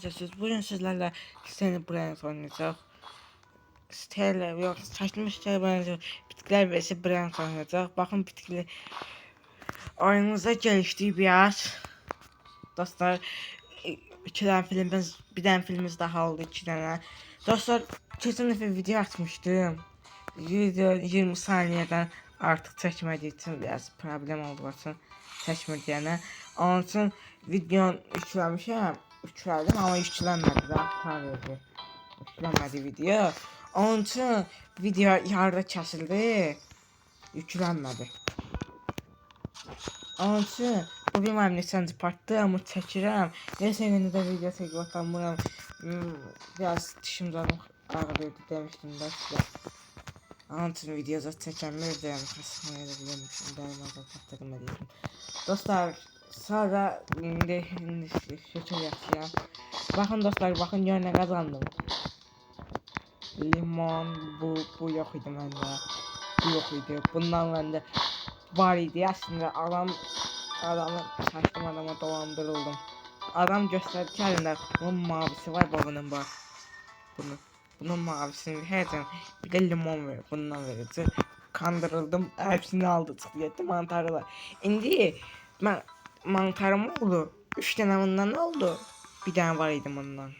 necəsiz? Bugün sizlərlə Stella Brand oynayacaq. Stella yox, saçma Stella Brand bitkilər vs Brand oynayacaq. Baxın bitkili oyunumuza gelişdik biraz. Dostlar, iki tane filmimiz, bir tane filmimiz daha oldu, iki tane. Dostlar, keçən dəfə video atmışdım. Video 20 saniyədən artıq çəkmədiyi üçün biraz problem olduğu üçün çəkmir deyənə. Onun üçün videonu yüklədim amma yüklənmədi. Daha verdi. Yüklənmədi video. Onun üçün video yarıda kəsildi. Yüklənmədi. Onun üçün bu bilməm neçənci partdır amma çəkirəm. Neyse yine de video çəkib atamıram. Biraz dişim canım ağrıyordu demiştim de size. Onun için videoda çəkəmirdim. Xəstəxanaya da bilirmişim. Dərmandan çatdırım edirdim. Dostlar, sonra indi şəkil yapacağım. Bakın dostlar, bakın gör ne kazandım. Limon, bu yok idi məndə. Bu yok idi. Bundan məndə var idi. Aslında adamı şaşdım, adama dolandırıldım. Adam gösterdi ki elinde bunun mavisi var, babının bak. Bunun mavisini vereceğim. Bir de limon ver. Bundan vereceğim. Kandırıldım. Hepsini aldı, çıktı gitti mantarlar. İndi ben mantarım oldu. 3 tane bundan oldu. Bir tane var idi bundan.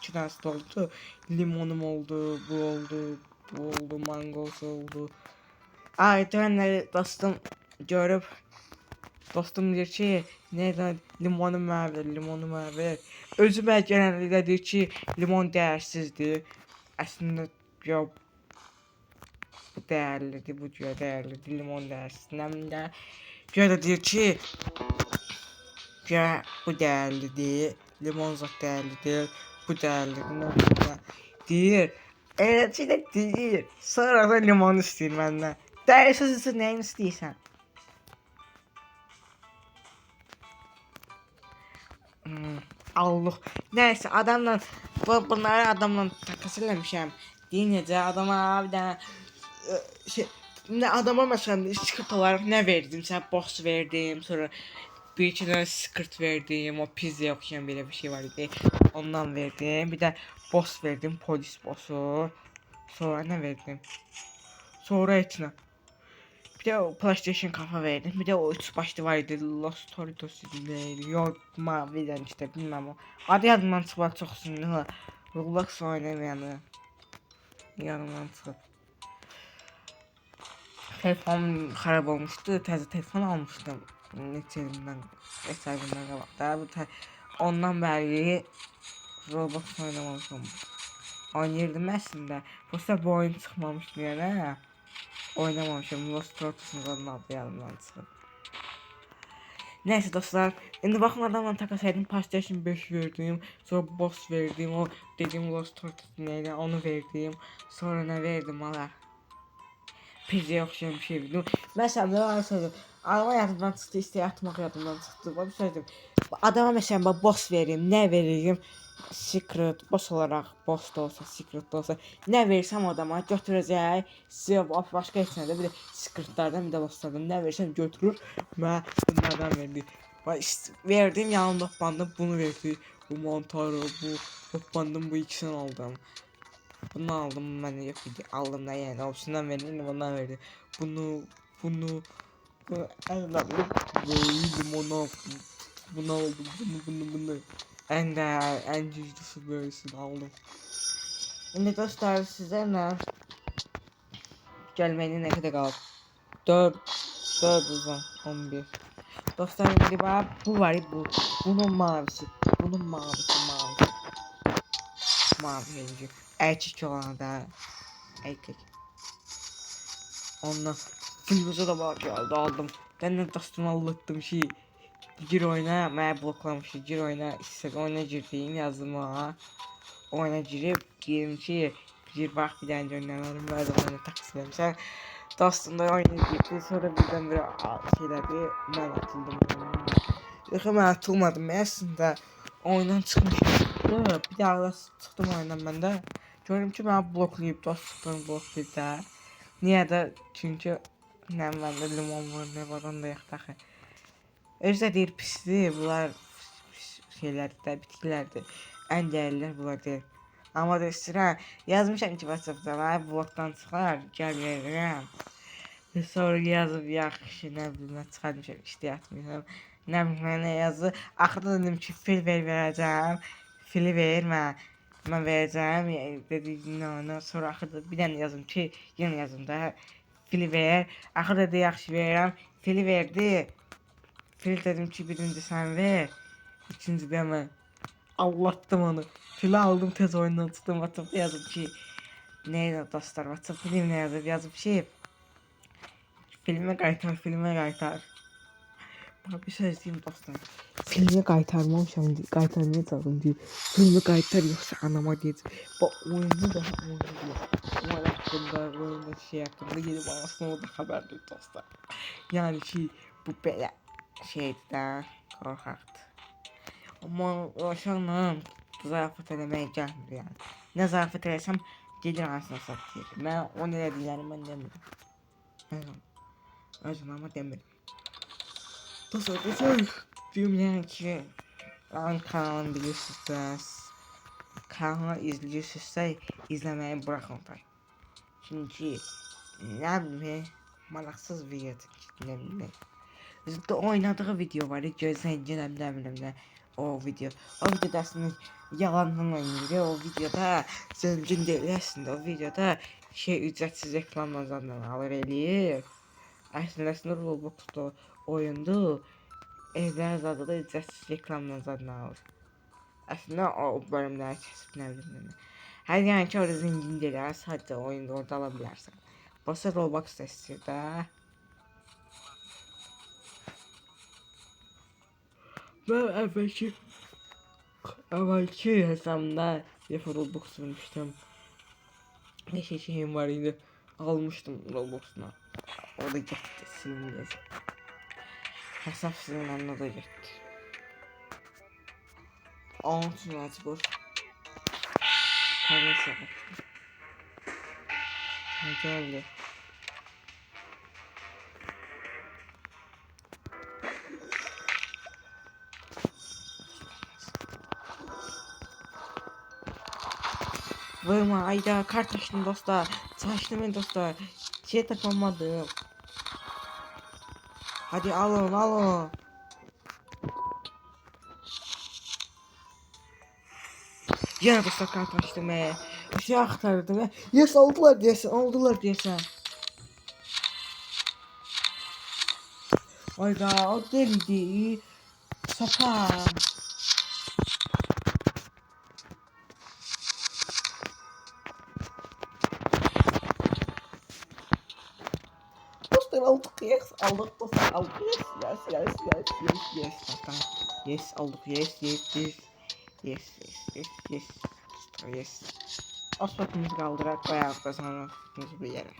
2 tanesi oldu. Limonum oldu. Bu oldu. Bu oldu. Mangosu oldu. Ay dönleri dostum görüp dostum deyir ki, neden limonu mənə ver. Özü genellikle deyir ki, limon değersizdir. Aslında yok. Bu değerlidir, bu cüya değerlidir, limon değersiz. Nəmdə görə deyir ki, bu değerlidir, limon zat değerlidir, bu değerlidir, deyir. Eləcə də deyir. Sonra da limon istəyir məndən. Değersiz nəyin istəyirsən? Allah. Neyse adamla bunları adamla takas eləmişəm. Deyinəcə adama bir dənə adama məsələn skirt olaraq nə verdim? Sən box verdim, sonra bir iki dənə skirt verdim. O pizza oxşayan belə bir şey var idi. Ondan verdim. Bir də boss verdim, polis bossu. Sonra nə verdim? Sonra etnə. Bir de o PlayStation kafa verdim. Bir de o 3 başlı var idi. Lost Toritos neydi? Yok maviden işte bilmem o. Adı yadımdan çıkmak çok sinirli. Roblox oynamayanı. Yanımdan çıkıp. Telefonum xarab olmuştu. Təzə telefon almışdım. Neçə elimdən, hesabımdan qabaqda. Ondan bəri Roblox oynamamışım. Oynayırdım əslində. Prosta bu oyun çıxmamışdı yəni. Oynamamışım. Lost Tortoise'un adı yanımdan çıxıb. Neyse dostlar, indi bakın adamla takas etdim, PlayStation 5 verdim, sonra boss verdim, o dediğim Lost Tortoise neydi onu verdim, sonra ne verdim ala. Pizza oxşayan bir şey verdim. Mesela ne var söyledim, adama yadımdan çıxdı, isteği atmaq yadımdan çıxdı, bunu söyledim. Adama mesela boss vereyim, ne vereyim? Secret boss olarak, boss da olsa secret da olsa ne verirsem adama götürəcək, sizə başqa heç nədə bir də secretlardan bir də bosslardan nə versəm götürür və bunlardan verdi. Verdim yanımda hoppandım, bunu verdi, bu mantarı, bu hoppandım, bu ikisini aldım. Bunu aldım, mən yox idi, aldım da yəni opsiyandan verdim, bundan verdi. Bunu əllə limonu aldım, bunu aldım, bunu. En güçlüsü böylesini aldım. Şimdi dostlar sizlerle gelmeni ne kadar kaldı? 4 11. Dostlar şimdi bak bu var bu. Bunun mavisi. Mavi rengi. Erkek olan da erkek. Ondan filmize de bak geldi aldım. Ben de dostuma anlattım şey. Gir oyna, mən bloklamışdı. Gir oyna, istədi oyuna girdiyim yazdıma. Oyuna girib deyim ki, bir bax bir dənə göndərmədim, mən də oyuna takas vermişəm. Dostum da oyuna girdi, sonra birdən bir şeylədi, mən atıldım. Yox, mən atılmadım, mən əslində oyundan çıxmışdım. Bir daha da çıxdım oyundan mən də. Gördüm ki, mənə bloklayıb, dostum bloklayıb da. Niyə də? Çünki nə məndə limon var, nə var, onda yaxdı axı. Özdə deyir pisdir, bunlar şeylərdir, bitkilərdir. ən dəyərliləri bunlar deyil. Amma da istəyirəm, yazmışam ki WhatsApp-da, mənə blokdan çıxar, gəl verirəm. Sonra yazıb yaxşı, nə bilim, mən çıxarmışam, işdə yatmışam. Nə bilim, mənə yazdı. Axırda dedim ki, fil verəcəm. Fili ver mən verəcəm. Dedi, no. Sonra axırda bir dənə yazdım ki, yenə yazdım da, fili ver. Axırda dedi, yaxşı verirəm. Fili verdi. Fil dedim ki, birinci sən ver. İkinci də mən. Allah'tım onu. Fili aldım, tez oyundan çıxdım. WhatsApp'da yazdım ki, neydi dostlar, WhatsApp'da deyim, nə yazıb ki, filme qaytar. Bana bir söz diyeyim dostum. Filmi qaytarmamışam, qaytarmayacağım deyib. Filmi qaytar yoxsa anama deyəcək. Bak oyunu da oyunu. Oyun haqqında, oyunda şey haqqında gedib anasını o da xəbərdir dostlar. Yani ki, bu belə şeydir də, qorxaqdır. Amma uşaqla zarafat eləməyə gəlmir yani. Nə zarafat eləsəm, gedir anasını satır. Mən onu elədiklərini mən demirəm. Özüm demirəm. Dostlar, bilmeyen ki kanalımı bilirsiniz. Kanalı izliyorsunuzsa izlemeyi bırakın. Çünkü ne bileyim malaksız video ne bileyim. Bizde oynadığı video var. Gözleyiciden ne bileyim o video. O videoda aslında yalandan oynuyor. O videoda zengin değil aslında. O videoda şey ücretsiz reklamlardan alır eləyir. Aslında Roblox'da oyundu. Evler zaten da ücretsiz reklamlardan alır. Aslında o bölümleri kesip ne bileyim. Her yani ki orada zengin değil. Sadece oyunda orada alabilirsin. Basa Roblox testi de. Ben evvelki hesabımda bir Roblox vermiştim. Ne şeyim var idi. Almıştım Roblox'una. O da gitti silinmez. Hesap silinmez da gitti. Anlatın mecbur. Neyse. Ne geldi? Vurma ayda kardeşim dostlar. Saçlımın dostlar. Şey takamadım. Hadi alın. Yine dostlar kardeşim bir şey aktardım yes aldılar diyesen. Ayda o deliydi. Sapa. Dostlar aldık dostlar aldık yes aldık yes. Asfaltımızı kaldırarak koyarak da sonra asfaltımızı bir yere.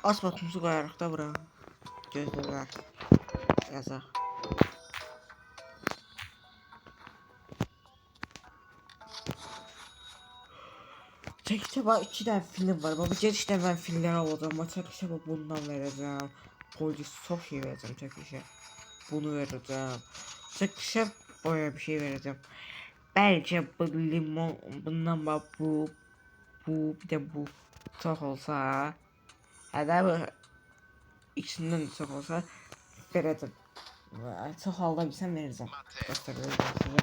Asfaltımızı koyarak da bura. Gözlerine yazaq. Çekişte var 2 tane film var. Bu girişte ben filmler alacağım. Ama çekişte bundan vereceğim. Polis çok şey vereceğim çekişe. Bunu vereceğim. Çekişe böyle bir şey vereceğim. Belki bu limon bundan bak bu bir de bu çok olsa. Ya bu içinden çok olsa vereceğim. Çok halda bilsem vereceğim. Göstereceğim size.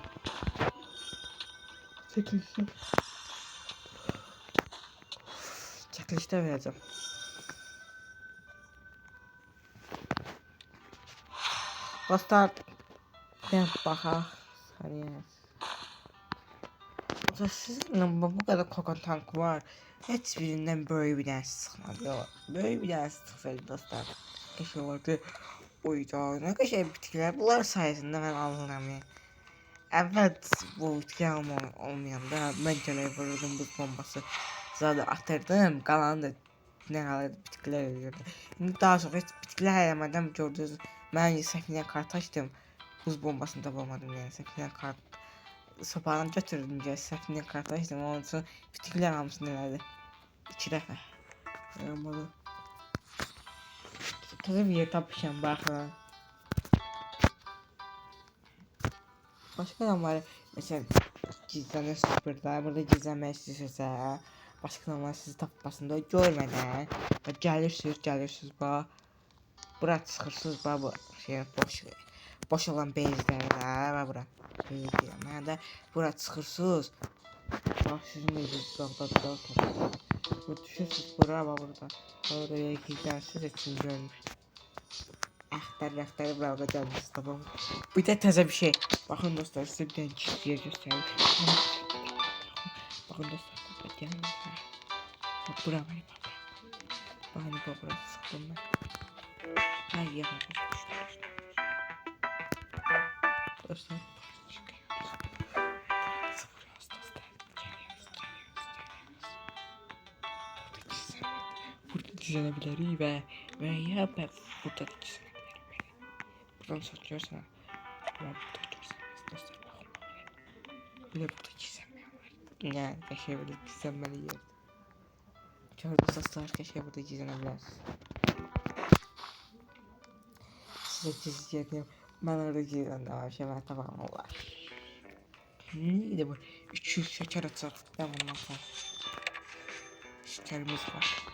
Çekilişte vereceğim. Dostlar ben bakaq sizinle bu kadar kokon tank var. Hiçbirinden böyle bir dənə çıxmadı. Böyle bir dənə çıxsaydı dostlar. Keşke olurdu. Oyda ne kadar bitkiler bunlar sayesinde ben alınam ya. Evet bu bitkiler olmayanda ben gene vururdum buz bombası. Zaten atırdım kalan da ne kadar bitkiler ölüyordu. Şimdi daha sonra hiç bitkiler elemeden gördünüz. Ben Səfinə kart açtım. Buz bombasını da bulamadım yani Səfinə kart. Sopadan götürdüm diye Səfinə kart açtım. Onun için bitkiler almışsın herhalde. 2 dəfə. Olmadı. Tabii bir yer tapışam bakın. Başka ne var? Mesela gizleniyorsunuz burada gizlenmək istəyirsənsə, başqalarına sizi tapmasında görmədən və gəlirsiniz bax. Bura çıxırsınız bax bu şey boş olan bezlərdə və bura. Mən də bura çıxırsınız. Bax sizin necə bu düşürsünüz bura bax burada. Orada gizlənsiniz üçün görmüş. Rəxtəri burada gəlmişsiniz tamam. Bir də təzə bir şey. Baxın dostlar sizə bir dənə kiçik yer göstərim. Bakın dostlar bak gelin. Bak bura var bak. Bakın bak bura sıktım ben. Hayır yapalım. Dostlar. Sıfırıyoruz dostlar. Burada düzelebilir ve ya ben burada düzelebilirim. Buradan satıyorsan. Burada dostlar bakın böyle. Bir de burada çizemem var. Yani yaşayabilir çizemeli yer. Çok dostlar keşke burada çizenebiliriz. Size çizeceğim. Ben orada çizeceğim daha şey ben tamam var. Neydi bu? 300 şeker atar. Ben bundan sonra. Şekerimiz var.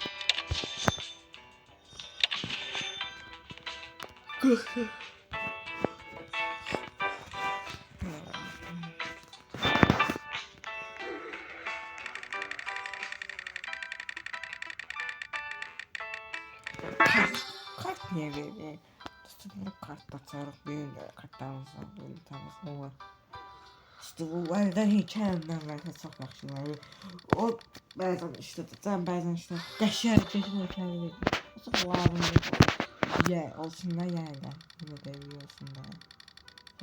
Kart niye vereyim? Dostum bu kartta çarık benim de kartlarımızda böyle bir tanesi var. İşte bu elden hikayemden verse çok yaxşı. O bazen işte tutan bazen işte qəşəng hikaye. Çok lazım. Ya olsun da yani. Bunu da biliyorsun da.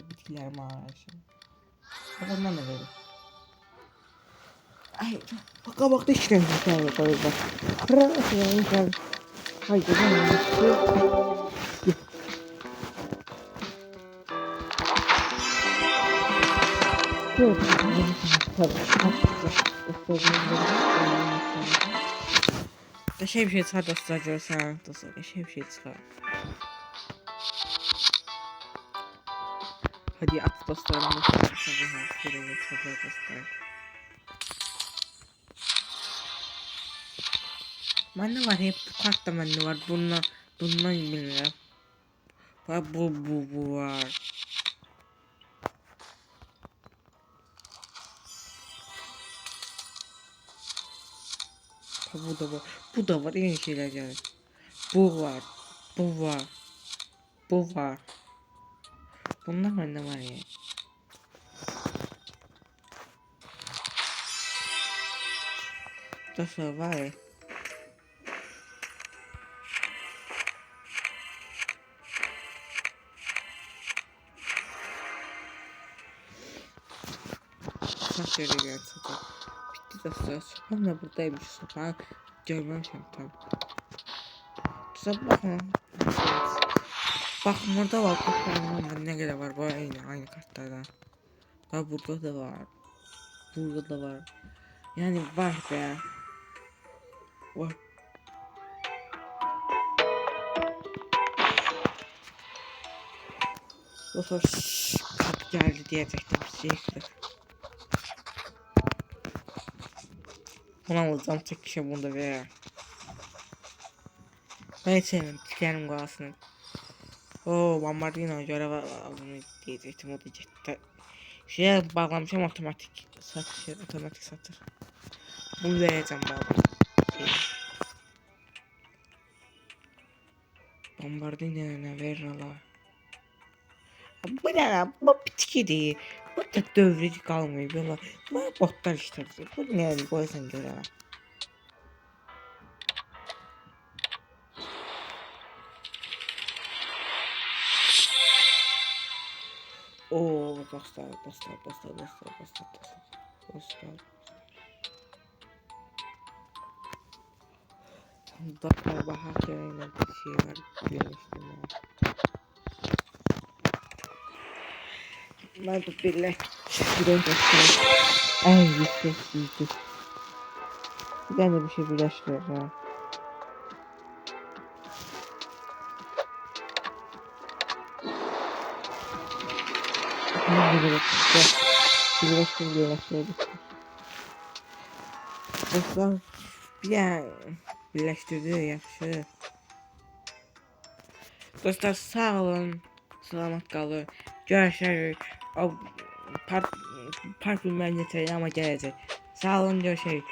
Bitkiler mağarası. Ondan da verir. Ay bak da işlemiş bir tane bak. Kırarız yani. Haydi ben Qəşəng bir şey çıxar dostlar görsən. Dostlar qəşəng bir şey çıxar. Hadi at dostlarım dostlar. Bende var hep bu kartta bende var. Bundan bilmiyorum. Bu var. Bu da var. Bu da var. Yeni şeyler geldi. Bu var. Bu var. Bu var. Bunlar bende var ya. Dostlar var ya. Şöyle gel sopa. Bitti dostlar. Sopam da buradaymış. Sopa görmemişim tam. Dostlar bakın. Bak burada var. Bakın ne kadar var. Bu aynı kartlardan. Bak burada da var. Burada da var. Yani var be. Var. Dostlar kapı geldi diyecektim. Şeydi. Bunu alacağım tek bir şey bunda be. Ben sevmem. Tükerim kolasını. Oo Bombardino görev alımı diyecektim o diyecekti. Şeye bağlamışım otomatik satış otomatik satır. Bunu vereceğim baba. Bombardino ne verir Allah. Bu ne lan? Bu bitki değil. Bu da dövreci kalmıyor böyle. Bu botlar işte. Bu ne koysan göre. Oo dostlar. Doktor Bahar Köyü'nde bir şey var. Görmüştüm ya. Ben de birle. Şuraya göstereyim. En yüksek. Ben de bir şey birleştiriyorum. Ne gibi? Birleştirdik. Dostlar bir yani birleştirdi yaxşı. Dostlar sağ olun. Selamat qalın. Görüşürük. O part bilmem ne ama gələcək. Sağ olun, görüşürük.